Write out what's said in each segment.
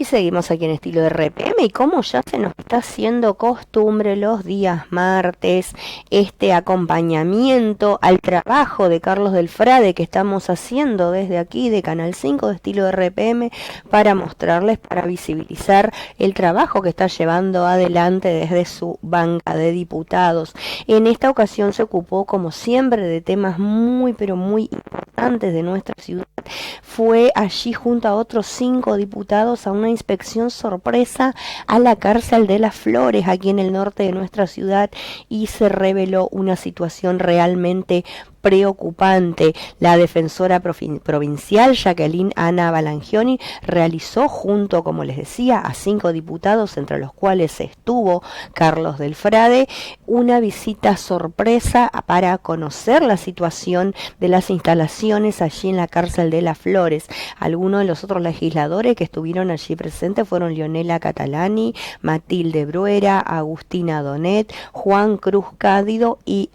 Y seguimos aquí en estilo de RPM y como ya se nos está haciendo costumbre los días martes, este acompañamiento al trabajo de Carlos del Frade que estamos haciendo desde aquí de Canal 5 de estilo de RPM para mostrarles, para visibilizar el trabajo que está llevando adelante desde su banca de diputados. En esta ocasión se ocupó como siempre de temas muy pero muy importantes de nuestra ciudad. Fue allí junto a otros 5 diputados a una inspección sorpresa a la cárcel de Las Flores, aquí en el norte de nuestra ciudad, y se reveló una situación realmente preocupante. La defensora provincial Jacqueline Ana Balangioni realizó junto, como les decía, a 5 diputados, entre los cuales estuvo Carlos del Frade, una visita sorpresa para conocer la situación de las instalaciones allí en la cárcel de Las Flores. Algunos de los otros legisladores que estuvieron allí presentes fueron Leonela Catalani, Matilde Bruera, Agustina Donet, Juan Cruz Cádido y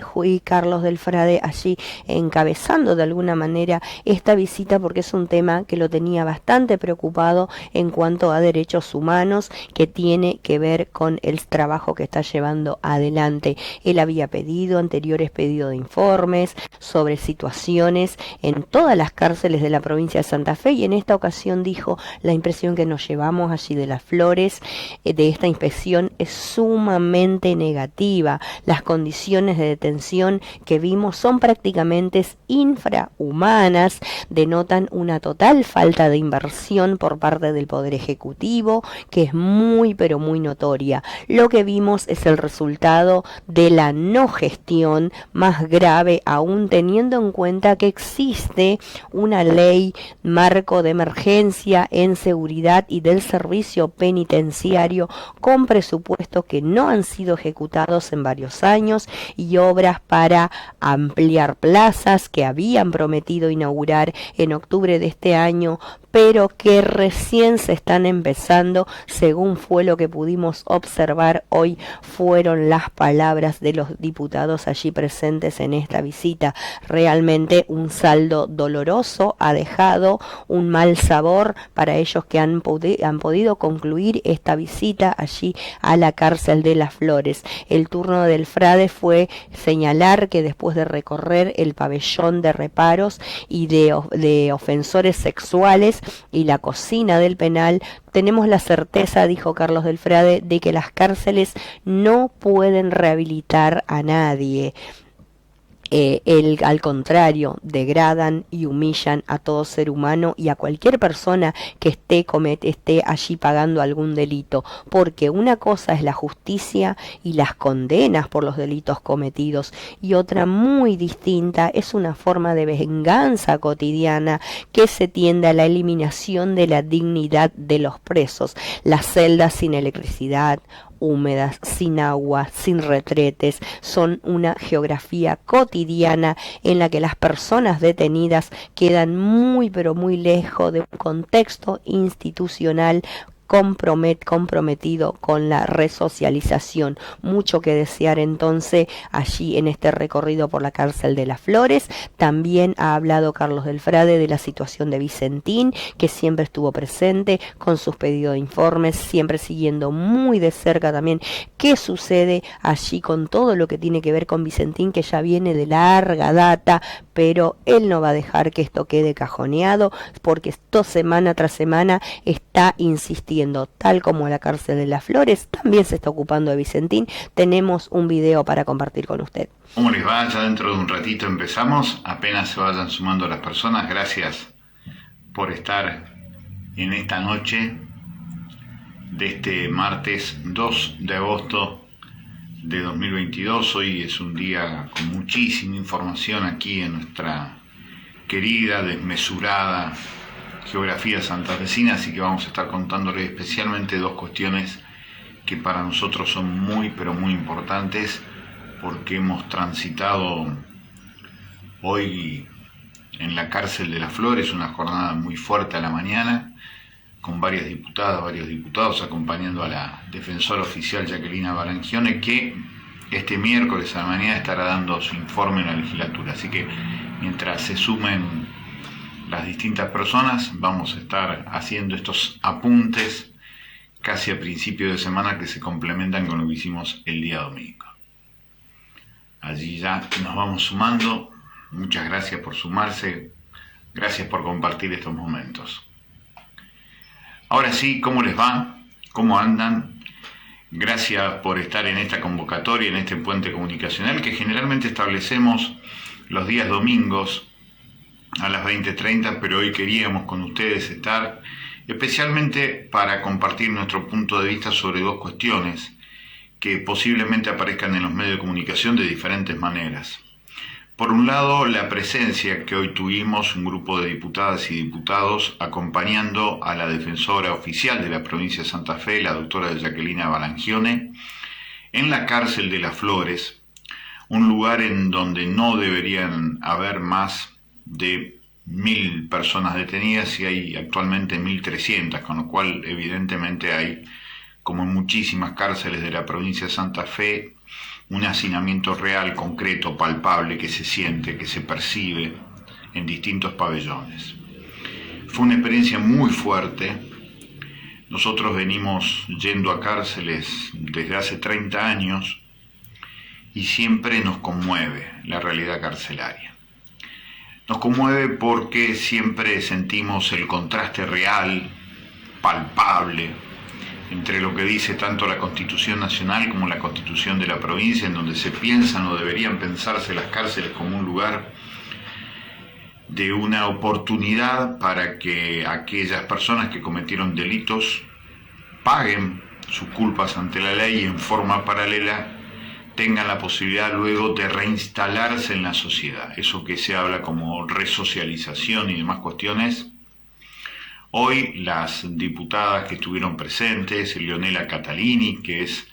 Carlos del Frade allí encabezando de alguna manera esta visita, porque es un tema que lo tenía bastante preocupado en cuanto a derechos humanos, que tiene que ver con el trabajo que está llevando adelante. Él había pedido anteriores pedidos de informes sobre situaciones en todas las cárceles de la provincia de Santa Fe, y en esta ocasión dijo: la impresión que nos llevamos allí de Las Flores, de esta inspección, es sumamente negativa. Las condiciones de detención que vimos son prácticamente infrahumanas, denotan una total falta de inversión por parte del Poder Ejecutivo, que es muy pero muy notoria. Lo que vimos es el resultado de la no gestión, más grave aún teniendo en cuenta que existe una ley marco de emergencia en seguridad y del servicio penitenciario, con presupuestos que no han sido ejecutados en varios años y obras para ampliar plazas que habían prometido inaugurar en octubre de este año, pero que recién se están empezando, según fue lo que pudimos observar hoy, fueron las palabras de los diputados allí presentes en esta visita. Realmente un saldo doloroso, ha dejado un mal sabor para ellos que han podido concluir esta visita allí a la cárcel de Las Flores. El turno del Frade fue señalar que después de recorrer el pabellón de reparos y de ofensores sexuales y la cocina del penal, tenemos la certeza, dijo Carlos del Frade, de que las cárceles no pueden rehabilitar a nadie. Al contrario, degradan y humillan a todo ser humano y a cualquier persona que esté allí pagando algún delito, porque una cosa es la justicia y las condenas por los delitos cometidos, y otra muy distinta es una forma de venganza cotidiana que se tiende a la eliminación de la dignidad de los presos. Las celdas sin electricidad, húmedas, sin agua, sin retretes, son una geografía cotidiana en la que las personas detenidas quedan muy pero muy lejos de un contexto institucional comprometido con la resocialización. Mucho que desear entonces allí en este recorrido por la cárcel de Las Flores. También ha hablado Carlos del Frade de la situación de Vicentín, que siempre estuvo presente con sus pedidos de informes, siempre siguiendo muy de cerca también qué sucede allí con todo lo que tiene que ver con Vicentín, que ya viene de larga data, pero él no va a dejar que esto quede cajoneado, porque esto semana tras semana está insistiendo, tal como la cárcel de Las Flores también se está ocupando de Vicentín. Tenemos un video para compartir con usted. ¿Cómo les va? Ya dentro de un ratito empezamos, apenas se vayan sumando las personas. Gracias por estar en esta noche de este martes 2 de agosto de 2022. Hoy es un día con muchísima información aquí en nuestra querida, desmesurada geografía santafesina, así que vamos a estar contándoles especialmente 2 cuestiones que para nosotros son muy pero muy importantes, porque hemos transitado hoy en la cárcel de Las Flores una jornada muy fuerte a la mañana, con varias diputadas, varios diputados acompañando a la defensora oficial Jacqueline Balangione, que este miércoles a la mañana estará dando su informe en la legislatura. Así que mientras se sumen las distintas personas, vamos a estar haciendo estos apuntes casi a principio de semana, que se complementan con lo que hicimos el día domingo. Allí ya nos vamos sumando. Muchas gracias por sumarse, gracias por compartir estos momentos. Ahora sí, ¿cómo les va? ¿Cómo andan? Gracias por estar en esta convocatoria, en este puente comunicacional que generalmente establecemos los días domingos a las 20:30, pero hoy queríamos con ustedes estar especialmente para compartir nuestro punto de vista sobre dos cuestiones que posiblemente aparezcan en los medios de comunicación de diferentes maneras. Por un lado, la presencia que hoy tuvimos un grupo de diputadas y diputados acompañando a la defensora oficial de la provincia de Santa Fe, la doctora Jacquelina Balangione, en la cárcel de Las Flores, un lugar en donde no deberían haber más de 1.000 personas detenidas y hay actualmente 1.300, con lo cual evidentemente hay, como en muchísimas cárceles de la provincia de Santa Fe, un hacinamiento real, concreto, palpable, que se siente, que se percibe en distintos pabellones. Fue una experiencia muy fuerte. Nosotros venimos yendo a cárceles desde hace 30 años y siempre nos conmueve la realidad carcelaria. Nos conmueve porque siempre sentimos el contraste real, palpable, entre lo que dice tanto la Constitución Nacional como la Constitución de la provincia, en donde se piensan o deberían pensarse las cárceles como un lugar de una oportunidad para que aquellas personas que cometieron delitos paguen sus culpas ante la ley y en forma paralela tengan la posibilidad luego de reinstalarse en la sociedad. Eso que se habla como resocialización y demás cuestiones. Hoy las diputadas que estuvieron presentes, Leonela Catalini, que es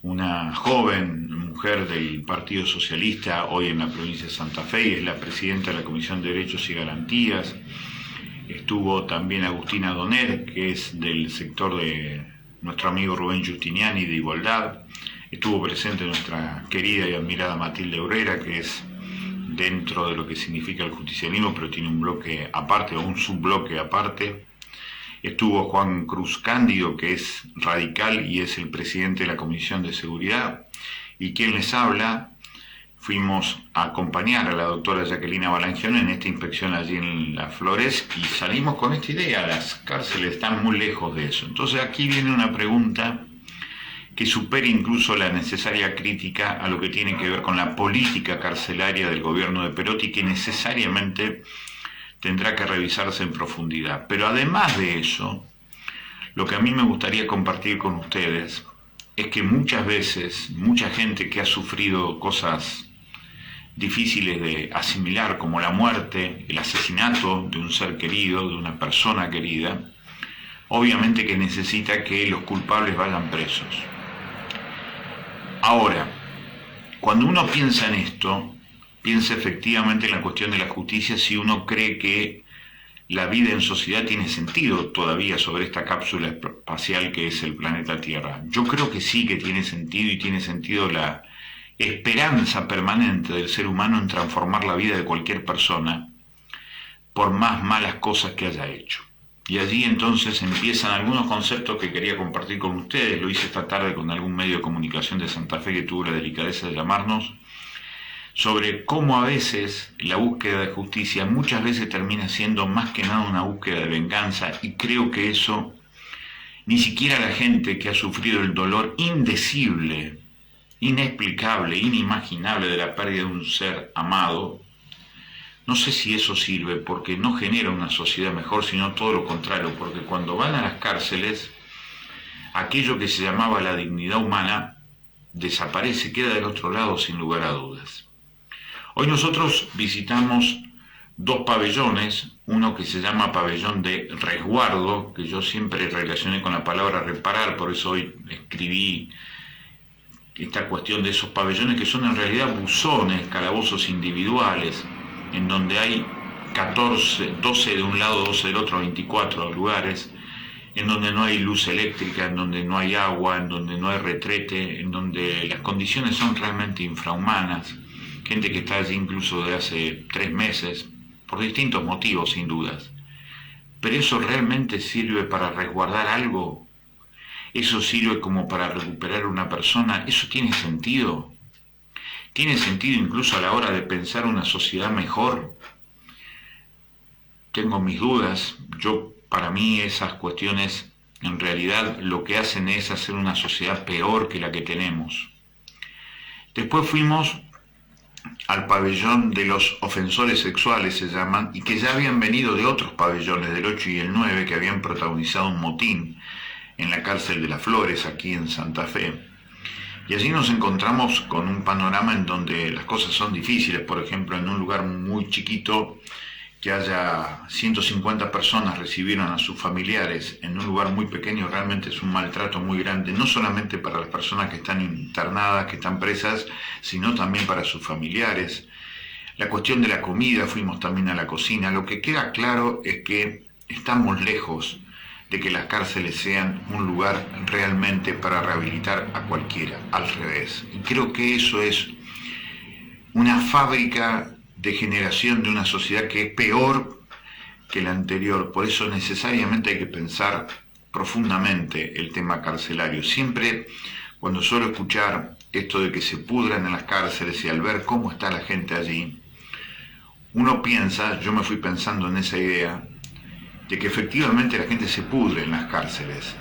una joven mujer del Partido Socialista hoy en la provincia de Santa Fe y es la presidenta de la Comisión de Derechos y Garantías. Estuvo también Agustina Doner, que es del sector de nuestro amigo Rubén Giustiniani de Igualdad. Estuvo presente nuestra querida y admirada Matilde Obrera, que es dentro de lo que significa el justicialismo, pero tiene un bloque aparte o un subbloque aparte. Estuvo Juan Cruz Cándido, que es radical y es el presidente de la Comisión de Seguridad. Y quien les habla, fuimos a acompañar a la doctora Jacquelina Balangione en esta inspección allí en Las Flores y salimos con esta idea: las cárceles están muy lejos de eso. Entonces aquí viene una pregunta que supera incluso la necesaria crítica a lo que tiene que ver con la política carcelaria del gobierno de Perotti, que necesariamente tendrá que revisarse en profundidad. Pero además de eso, lo que a mí me gustaría compartir con ustedes es que muchas veces, mucha gente que ha sufrido cosas difíciles de asimilar, como la muerte, el asesinato de un ser querido, de una persona querida, obviamente que necesita que los culpables vayan presos. Ahora, cuando uno piensa en esto, piensa efectivamente en la cuestión de la justicia si uno cree que la vida en sociedad tiene sentido todavía sobre esta cápsula espacial que es el planeta Tierra. Yo creo que sí que tiene sentido, y tiene sentido la esperanza permanente del ser humano en transformar la vida de cualquier persona por más malas cosas que haya hecho. Y allí entonces empiezan algunos conceptos que quería compartir con ustedes. Lo hice esta tarde con algún medio de comunicación de Santa Fe que tuvo la delicadeza de llamarnos, sobre cómo a veces la búsqueda de justicia muchas veces termina siendo más que nada una búsqueda de venganza, y creo que eso ni siquiera la gente que ha sufrido el dolor indecible, inexplicable, inimaginable de la pérdida de un ser amado, no sé si eso sirve, porque no genera una sociedad mejor, sino todo lo contrario, porque cuando van a las cárceles, aquello que se llamaba la dignidad humana desaparece, queda del otro lado sin lugar a dudas. Hoy nosotros visitamos dos pabellones, uno que se llama pabellón de resguardo, que yo siempre relacioné con la palabra reparar, por eso hoy escribí esta cuestión de esos pabellones, que son en realidad buzones, calabozos individuales, en donde hay 12 de un lado, 12 del otro, 24 lugares, en donde no hay luz eléctrica, en donde no hay agua, en donde no hay retrete, en donde las condiciones son realmente infrahumanas, gente que está allí incluso de hace 3 meses, por distintos motivos sin dudas. Pero eso realmente sirve para resguardar algo. ¿Eso sirve como para recuperar a una persona? ¿Eso tiene sentido? ¿Tiene sentido incluso a la hora de pensar una sociedad mejor? Tengo mis dudas. Para mí esas cuestiones en realidad lo que hacen es hacer una sociedad peor que la que tenemos. Después fuimos al pabellón de los ofensores sexuales, se llaman, y que ya habían venido de otros pabellones, del 8 y el 9, que habían protagonizado un motín en la cárcel de Las Flores, aquí en Santa Fe. Y allí nos encontramos con un panorama en donde las cosas son difíciles. Por ejemplo, en un lugar muy chiquito, que haya 150 personas recibieron a sus familiares en un lugar muy pequeño, realmente es un maltrato muy grande, no solamente para las personas que están internadas, que están presas, sino también para sus familiares. La cuestión de la comida, fuimos también a la cocina. Lo que queda claro es que estamos lejos de que las cárceles sean un lugar realmente para rehabilitar a cualquiera, al revés. Y creo que eso es una fábrica de generación de una sociedad que es peor que la anterior. Por eso necesariamente hay que pensar profundamente el tema carcelario. Siempre cuando suelo escuchar esto de que se pudran en las cárceles y al ver cómo está la gente allí, uno piensa, yo me fui pensando en esa idea, de que efectivamente la gente se pudre en las cárceles,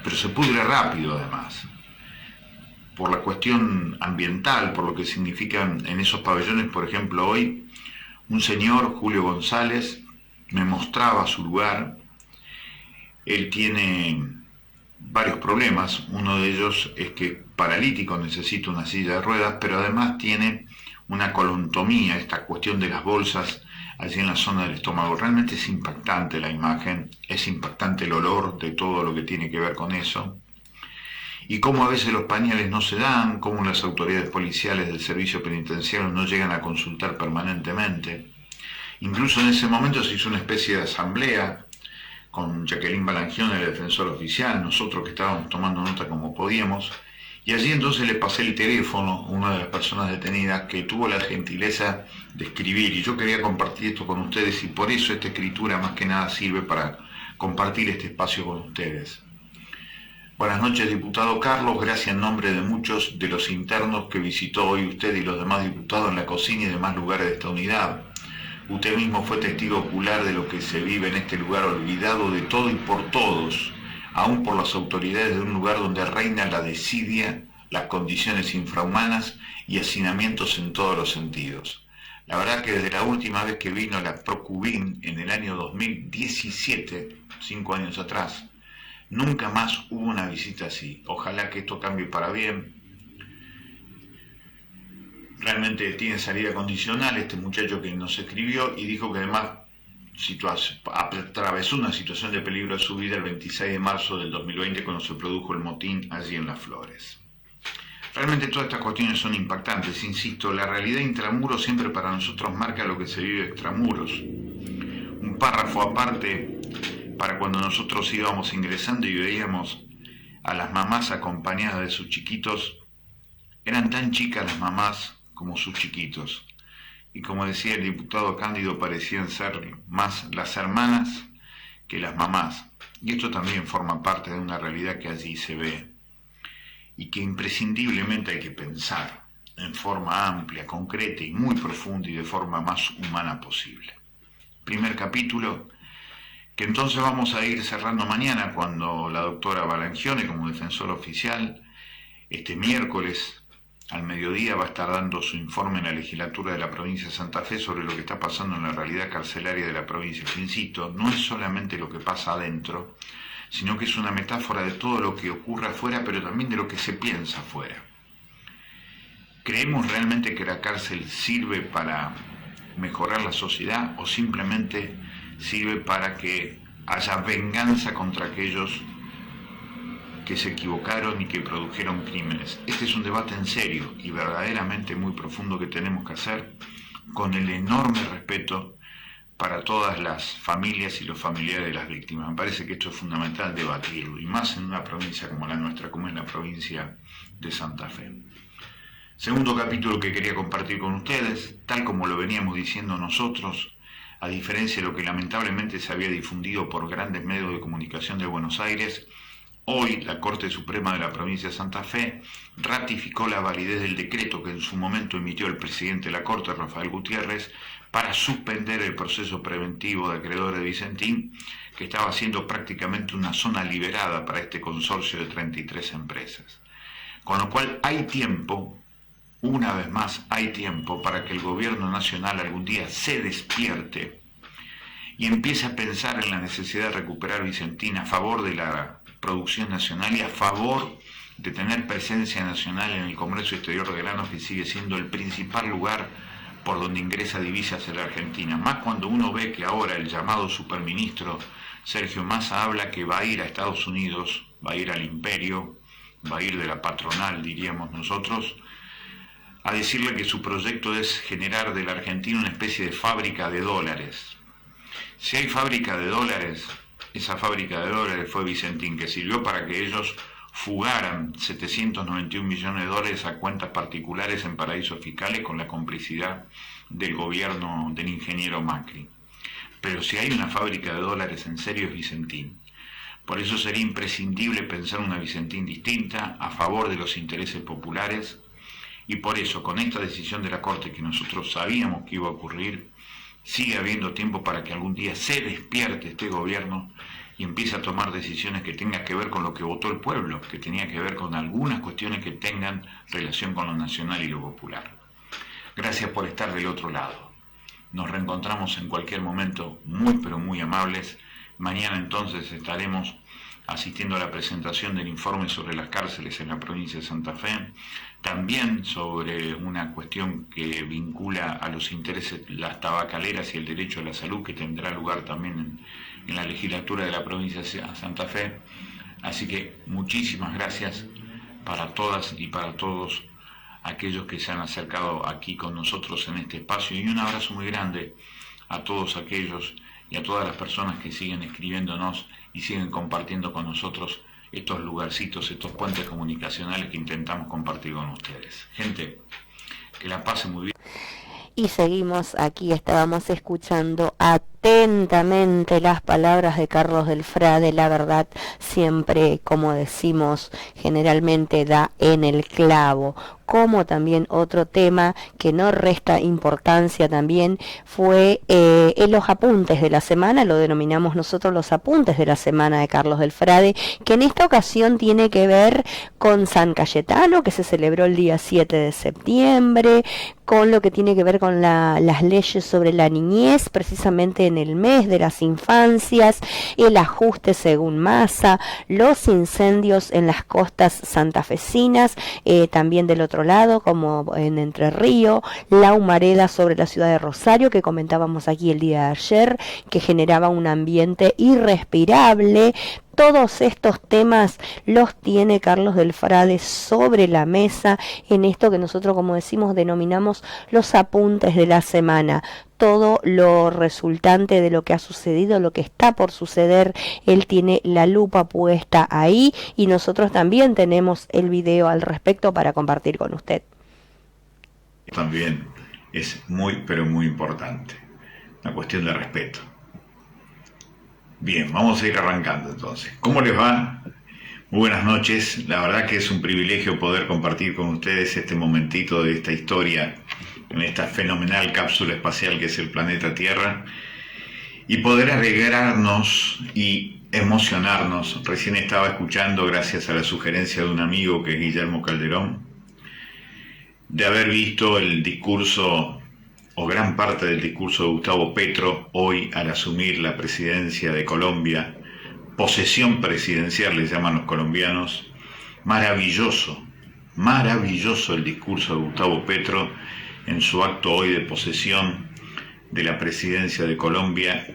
pero se pudre rápido además, por la cuestión ambiental, por lo que significan en esos pabellones. Por ejemplo, hoy un señor, Julio González, me mostraba su lugar. Él tiene varios problemas. Uno de ellos es que es paralítico, necesita una silla de ruedas, pero además tiene una colontomía, esta cuestión de las bolsas allí en la zona del estómago. Realmente es impactante la imagen, es impactante el olor de todo lo que tiene que ver con eso. Y cómo a veces los pañales no se dan, cómo las autoridades policiales del servicio penitenciario no llegan a consultar permanentemente. Incluso en ese momento se hizo una especie de asamblea con Jacqueline Balangione, el defensor oficial, nosotros que estábamos tomando nota como podíamos, y allí entonces le pasé el teléfono a una de las personas detenidas que tuvo la gentileza de escribir, y yo quería compartir esto con ustedes, y por eso esta escritura más que nada sirve para compartir este espacio con ustedes. Buenas noches, diputado Carlos. Gracias en nombre de muchos de los internos que visitó hoy usted y los demás diputados en la cocina y demás lugares de esta unidad. Usted mismo fue testigo ocular de lo que se vive en este lugar olvidado de todo y por todos, aún por las autoridades de un lugar donde reina la desidia, las condiciones infrahumanas y hacinamientos en todos los sentidos. La verdad que desde la última vez que vino la Procubin en el año 2017, 5 años atrás, nunca más hubo una visita así. Ojalá que esto cambie para bien. Realmente tiene salida condicional este muchacho que nos escribió y dijo que además atravesó una situación de peligro de su vida el 26 de marzo del 2020 cuando se produjo el motín allí en Las Flores. Realmente todas estas cuestiones son impactantes. Insisto, la realidad intramuros siempre para nosotros marca lo que se vive extramuros. Un párrafo aparte para cuando nosotros íbamos ingresando y veíamos a las mamás acompañadas de sus chiquitos. Eran tan chicas las mamás como sus chiquitos. Y como decía el diputado Cándido, parecían ser más las hermanas que las mamás. Y esto también forma parte de una realidad que allí se ve y que imprescindiblemente hay que pensar en forma amplia, concreta y muy profunda y de forma más humana posible. Primer capítulo, que entonces vamos a ir cerrando mañana cuando la doctora Balangione, como defensora oficial, este miércoles al mediodía va a estar dando su informe en la legislatura de la provincia de Santa Fe sobre lo que está pasando en la realidad carcelaria de la provincia. Que insisto, no es solamente lo que pasa adentro, sino que es una metáfora de todo lo que ocurre afuera, pero también de lo que se piensa afuera. ¿Creemos realmente que la cárcel sirve para mejorar la sociedad o simplemente sirve para que haya venganza contra aquellos que se equivocaron y que produjeron crímenes? Este es un debate en serio y verdaderamente muy profundo que tenemos que hacer con el enorme respeto para todas las familias y los familiares de las víctimas. Me parece que esto es fundamental debatirlo, y más en una provincia como la nuestra, como es la provincia de Santa Fe. Segundo capítulo que quería compartir con ustedes, tal como lo veníamos diciendo nosotros, a diferencia de lo que lamentablemente se había difundido por grandes medios de comunicación de Buenos Aires, Hoy la Corte Suprema de la provincia de Santa Fe ratificó la validez del decreto que en su momento emitió el presidente de la Corte, Rafael Gutiérrez, para suspender el proceso preventivo de acreedores de Vicentín, que estaba siendo prácticamente una zona liberada para este consorcio de 33 empresas. Con lo cual hay tiempo, una vez más hay tiempo para que el gobierno nacional algún día se despierte y empiece a pensar en la necesidad de recuperar Vicentín a favor de la producción nacional y a favor de tener presencia nacional en el comercio exterior de granos, que sigue siendo el principal lugar por donde ingresa divisas en la Argentina. Más cuando uno ve que ahora el llamado superministro Sergio Massa habla que va a ir a Estados Unidos, va a ir al imperio, va a ir de la patronal, diríamos nosotros, a decirle que su proyecto es generar de la Argentina una especie de fábrica de dólares. Si hay fábrica de dólares, esa fábrica de dólares fue Vicentín, que sirvió para que ellos fugaran 791 millones de dólares a cuentas particulares en paraísos fiscales con la complicidad del gobierno del ingeniero Macri. Pero si hay una fábrica de dólares en serio es Vicentín. Por eso sería imprescindible pensar una Vicentín distinta, a favor de los intereses populares, y por eso, con esta decisión de la Corte que nosotros sabíamos que iba a ocurrir, sigue habiendo tiempo para que algún día se despierte este gobierno y empiece a tomar decisiones que tengan que ver con lo que votó el pueblo, que tenía que ver con algunas cuestiones que tengan relación con lo nacional y lo popular. Gracias por estar del otro lado. Nos reencontramos en cualquier momento, muy pero muy amables. Mañana entonces estaremos asistiendo a la presentación del informe sobre las cárceles en la provincia de Santa Fe, también sobre una cuestión que vincula a los intereses, las tabacaleras y el derecho a la salud, que tendrá lugar también en la legislatura de la provincia de Santa Fe. Así que muchísimas gracias para todas y para todos aquellos que se han acercado aquí con nosotros en este espacio, y un abrazo muy grande a todos aquellos y a todas las personas que siguen escribiéndonos y siguen compartiendo con nosotros estos lugarcitos, estos puentes comunicacionales que intentamos compartir con ustedes. Gente, que la pasen muy bien. Y seguimos aquí, estábamos escuchando atentamente las palabras de Carlos del Frade. La verdad siempre, como decimos, generalmente da en el clavo. Como también otro tema que no resta importancia también fue en los apuntes de la semana, lo denominamos nosotros los apuntes de la semana de Carlos del Frade, que en esta ocasión tiene que ver con San Cayetano, que se celebró el día 7 de septiembre, con lo que tiene que ver con las leyes sobre la niñez, precisamente en el mes de las infancias, el ajuste según Massa, los incendios en las costas santafesinas, también del otro lado, como en Entre Ríos, la humareda sobre la ciudad de Rosario, que comentábamos aquí el día de ayer, que generaba un ambiente irrespirable. Todos estos temas los tiene Carlos del Frade sobre la mesa en esto que nosotros, como decimos, denominamos los apuntes de la semana. Todo lo resultante de lo que ha sucedido, lo que está por suceder, él tiene la lupa puesta ahí, y nosotros también tenemos el video al respecto para compartir con usted. También es muy, pero muy importante, una cuestión de respeto. Bien, vamos a ir arrancando entonces. ¿Cómo les va? Muy buenas noches. La verdad que es un privilegio poder compartir con ustedes este momentito de esta historia en esta fenomenal cápsula espacial que es el planeta Tierra, y poder alegrarnos y emocionarnos. Recién estaba escuchando, gracias a la sugerencia de un amigo que es Guillermo Calderón, de haber visto el discurso o gran parte del discurso de Gustavo Petro hoy al asumir la presidencia de Colombia, posesión presidencial le llaman los colombianos. Maravilloso el discurso de Gustavo Petro en su acto hoy de posesión de la presidencia de Colombia,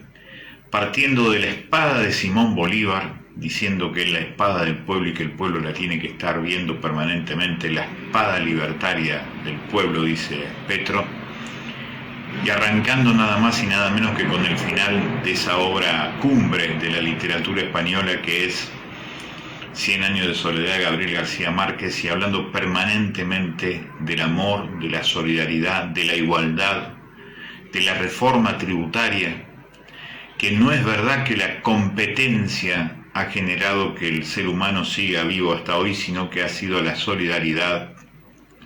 partiendo de la espada de Simón Bolívar, diciendo que es la espada del pueblo y que el pueblo la tiene que estar viendo permanentemente, la espada libertaria del pueblo, dice Petro, y arrancando nada más y nada menos que con el final de esa obra cumbre de la literatura española que es 100 años de soledad de Gabriel García Márquez, y hablando permanentemente del amor, de la solidaridad, de la igualdad, de la reforma tributaria, que no es verdad que la competencia ha generado que el ser humano siga vivo hasta hoy, sino que ha sido la solidaridad,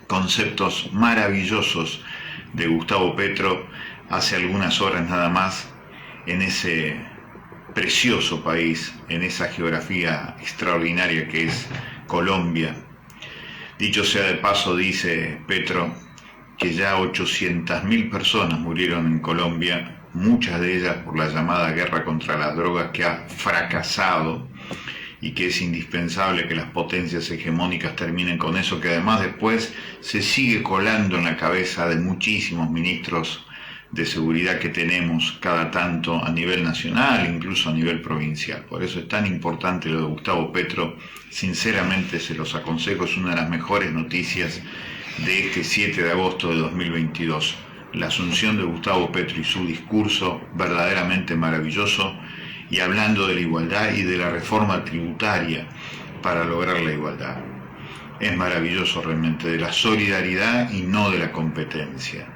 conceptos maravillosos de Gustavo Petro hace algunas horas nada más en ese precioso país, en esa geografía extraordinaria que es Colombia. Dicho sea de paso, dice Petro, que ya 800.000 personas murieron en Colombia, muchas de ellas por la llamada guerra contra las drogas que ha fracasado y que es indispensable que las potencias hegemónicas terminen con eso, que además después se sigue colando en la cabeza de muchísimos ministros de seguridad que tenemos cada tanto a nivel nacional, incluso a nivel provincial. Por eso es tan importante lo de Gustavo Petro. Sinceramente se los aconsejo, es una de las mejores noticias de este 7 de agosto de 2022. La asunción de Gustavo Petro y su discurso verdaderamente maravilloso, y hablando de la igualdad y de la reforma tributaria para lograr la igualdad. Es maravilloso realmente, de la solidaridad y no de la competencia,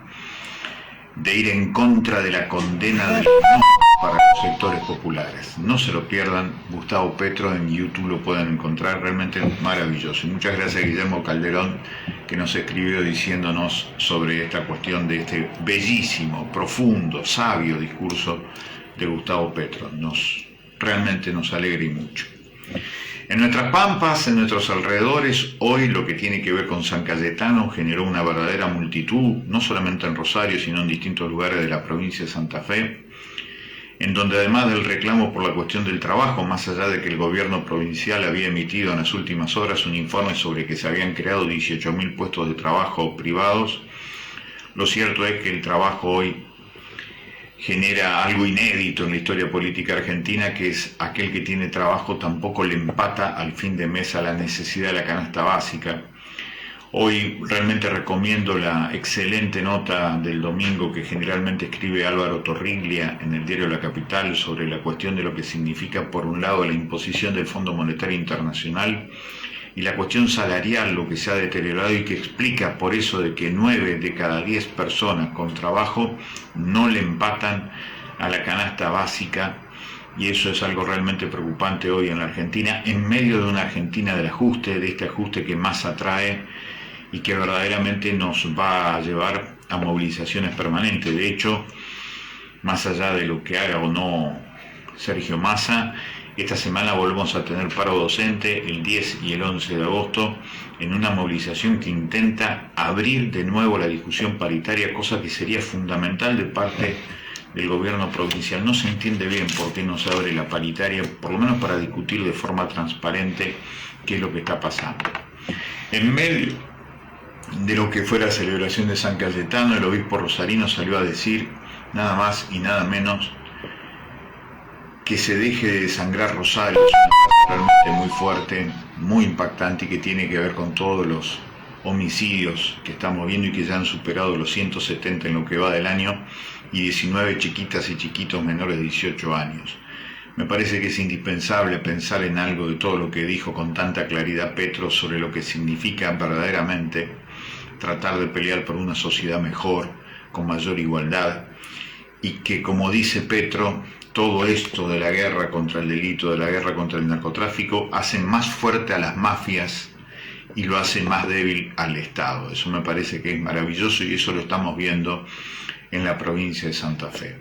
de ir en contra de la condena del no para los sectores populares. No se lo pierdan, Gustavo Petro en YouTube lo pueden encontrar, realmente maravilloso. Y muchas gracias a Guillermo Calderón, que nos escribió diciéndonos sobre esta cuestión de este bellísimo, profundo, sabio discurso de Gustavo Petro. Realmente nos alegra y mucho. En nuestras pampas, en nuestros alrededores, hoy lo que tiene que ver con San Cayetano generó una verdadera multitud, no solamente en Rosario, sino en distintos lugares de la provincia de Santa Fe, en donde además del reclamo por la cuestión del trabajo, más allá de que el gobierno provincial había emitido en las últimas horas un informe sobre que se habían creado 18.000 puestos de trabajo privados, lo cierto es que el trabajo hoy genera algo inédito en la historia política argentina, que es aquel que tiene trabajo tampoco le empata al fin de mes a la necesidad de la canasta básica. Hoy realmente recomiendo la excelente nota del domingo que generalmente escribe Álvaro Torriglia en el diario La Capital sobre la cuestión de lo que significa, por un lado, la imposición del Fondo Monetario Internacional y la cuestión salarial, lo que se ha deteriorado, y que explica por eso de que 9 de cada 10 personas con trabajo no le empatan a la canasta básica, y eso es algo realmente preocupante hoy en la Argentina, en medio de una Argentina del ajuste, de este ajuste que más atrae y que verdaderamente nos va a llevar a movilizaciones permanentes. De hecho, más allá de lo que haga o no Sergio Massa, esta semana volvemos a tener paro docente el 10 y el 11 de agosto en una movilización que intenta abrir de nuevo la discusión paritaria, cosa que sería fundamental de parte del gobierno provincial. No se entiende bien por qué no se abre la paritaria, por lo menos para discutir de forma transparente qué es lo que está pasando. En medio de lo que fue la celebración de San Cayetano, el obispo rosarino salió a decir nada más y nada menos que se deje de desangrar Rosario. Es una frase realmente muy fuerte, muy impactante, y que tiene que ver con todos los homicidios que estamos viendo y que ya han superado los 170 en lo que va del año, y 19 chiquitas y chiquitos menores de 18 años. Me parece que es indispensable pensar en algo de todo lo que dijo con tanta claridad Petro sobre lo que significa verdaderamente tratar de pelear por una sociedad mejor, con mayor igualdad, y que, como dice Petro, todo esto de la guerra contra el delito, de la guerra contra el narcotráfico, hace más fuerte a las mafias y lo hace más débil al Estado. Eso me parece que es maravilloso, y eso lo estamos viendo en la provincia de Santa Fe.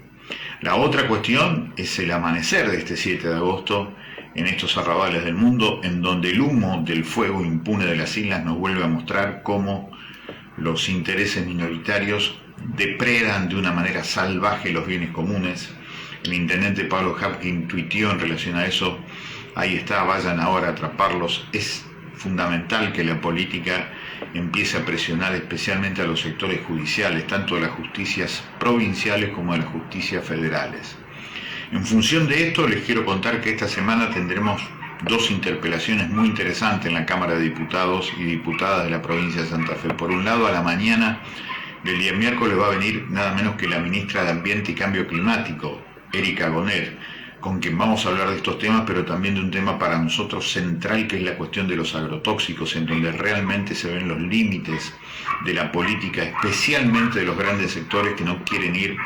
La otra cuestión es el amanecer de este 7 de agosto en estos arrabales del mundo, en donde el humo del fuego impune de las islas nos vuelve a mostrar cómo los intereses minoritarios depredan de una manera salvaje los bienes comunes. El intendente Pablo Hapkin tuiteó en relación a eso: ahí está, vayan ahora a atraparlos. Es fundamental que la política empiece a presionar especialmente a los sectores judiciales, tanto de las justicias provinciales como de las justicias federales. En función de esto, les quiero contar que esta semana tendremos 2 interpelaciones muy interesantes en la Cámara de Diputados y Diputadas de la provincia de Santa Fe. Por un lado, a la mañana del día miércoles va a venir nada menos que la ministra de Ambiente y Cambio Climático, Erika Goner, con quien vamos a hablar de estos temas, pero también de un tema para nosotros central, que es la cuestión de los agrotóxicos, en donde realmente se ven los límites de la política, especialmente de los grandes sectores que no quieren ir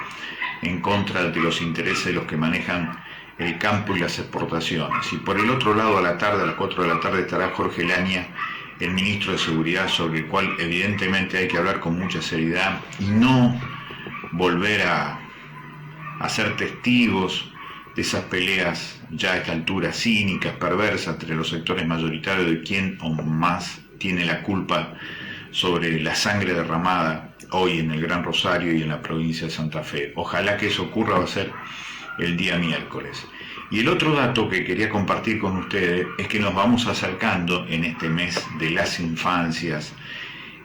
en contra de los intereses de los que manejan el campo y las exportaciones. Y por el otro lado, a la tarde, a las 4 de la tarde, estará Jorge Laña, el ministro de Seguridad, sobre el cual evidentemente hay que hablar con mucha seriedad y no volver a ser testigos de esas peleas ya a esta altura cínicas, perversas entre los sectores mayoritarios de quién o más tiene la culpa sobre la sangre derramada hoy en el Gran Rosario y en la provincia de Santa Fe. Ojalá que eso ocurra, va a ser el día miércoles. Y el otro dato que quería compartir con ustedes es que nos vamos acercando en este mes de las infancias,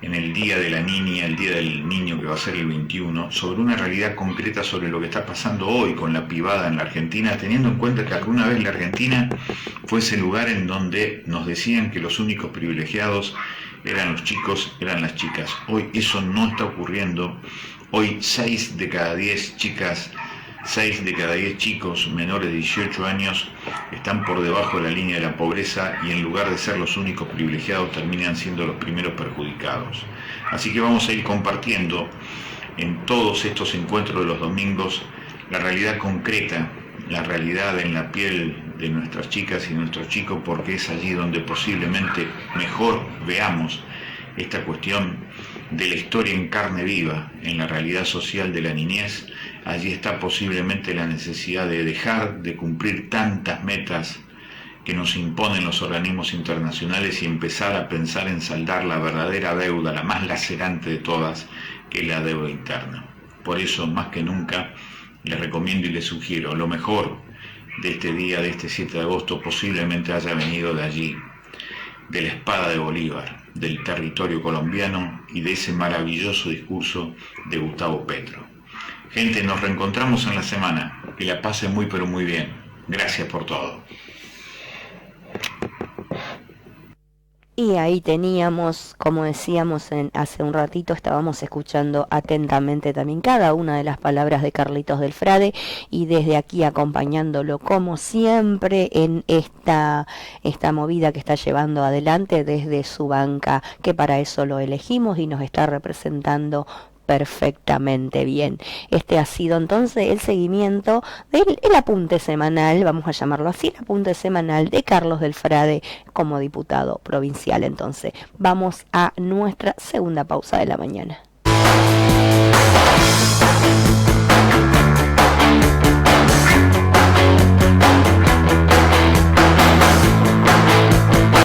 en el Día de la Niña, el Día del Niño que va a ser el 21, sobre una realidad concreta sobre lo que está pasando hoy con la pibada en la Argentina, teniendo en cuenta que alguna vez la Argentina fue ese lugar en donde nos decían que los únicos privilegiados eran los chicos, eran las chicas. Hoy eso no está ocurriendo. Hoy 6 de cada 10 chicas, 6 de cada 10 chicos menores de 18 años están por debajo de la línea de la pobreza y en lugar de ser los únicos privilegiados terminan siendo los primeros perjudicados. Así que vamos a ir compartiendo en todos estos encuentros de los domingos la realidad concreta, la realidad en la piel de nuestras chicas y nuestros chicos, porque es allí donde posiblemente mejor veamos esta cuestión de la historia en carne viva, en la realidad social de la niñez. Allí está posiblemente la necesidad de dejar de cumplir tantas metas que nos imponen los organismos internacionales y empezar a pensar en saldar la verdadera deuda, la más lacerante de todas, que es la deuda interna. Por eso, más que nunca, les recomiendo y les sugiero, lo mejor de este día, de este 7 de agosto, posiblemente haya venido de allí, de la espada de Bolívar, del territorio colombiano y de ese maravilloso discurso de Gustavo Petro. Gente, nos reencontramos en la semana. Que la pasen muy pero muy bien. Gracias por todo. Y ahí teníamos, como decíamos hace un ratito, estábamos escuchando atentamente también cada una de las palabras de Carlitos del Frade y desde aquí acompañándolo como siempre en esta movida que está llevando adelante desde su banca, que para eso lo elegimos y nos está representando perfectamente bien. Este ha sido entonces el seguimiento del apunte semanal, vamos a llamarlo así, el apunte semanal de Carlos del Frade como diputado provincial. Entonces vamos a nuestra segunda pausa de la mañana.